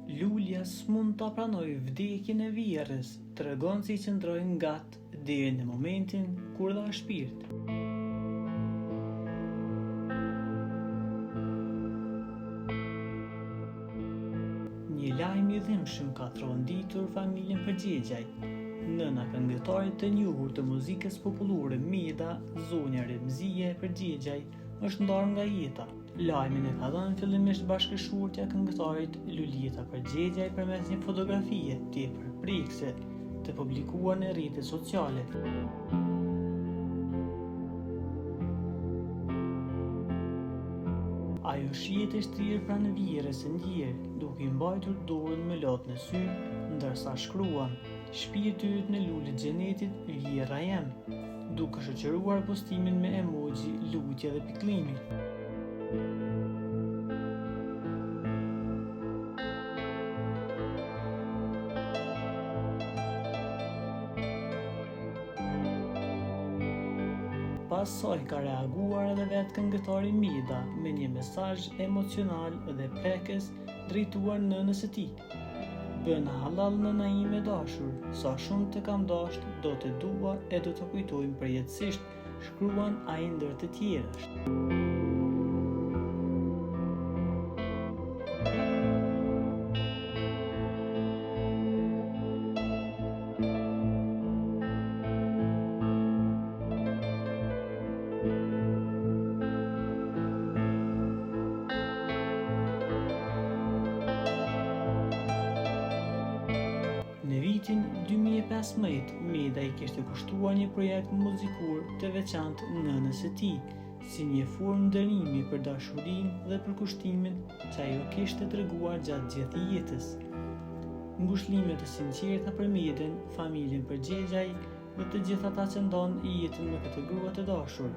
Lulja s'mund ta pranoj vdekjen e vjerrës, tregon se i qëndroi ngat deri në momentin kur dha shpirt. Një lajm i dhimbshëm ka tronditur familjen Përgjegjaj. Nëna këngëtarit të njohur të muzikës popullore Meda, zonja Remzie Përgjegjaj, është ndarë nga jeta. Lajmin e ka dhënë fillimisht bashkëshortja e këngëtarit Luljeta Përgjegjaj përmes një fotografie tepër prekse të publikuar në rrjetet sociale. Ajo shihet e shtrirë pranë vjerrës së ndjerë, duke i mbajtur dorën me latë në sy, ndërsa shkruan: "Shpirti yt në lulet xhenetit, vjerra jem", duke shoqëruar postimin me emoji lutje dhe pikëllimi. Pas saj ka reaguar edhe vetë këngëtari Meda me një mesazh emocional dhe prekës drejtuar nënës së tij. "Bëna halal nëna ime dashur, sa shumë të kam dashur, do të dua e do të kujtojmë përjetësisht", shkruan ai ndër të tjerësh. Në vitin 2015, Meda i kishte kushtuar një projekt muzikor të veçantë nënës së tij, si një formë ndërrimi për dashurinë dhe për kushtimin që ajo kishte treguar gjatë gjithë jetës. Ngushlime të sinqerta për Medën, familjen Përgjegjaj dhe të gjithë ata që ndonë jetën me këtë grua të dashur.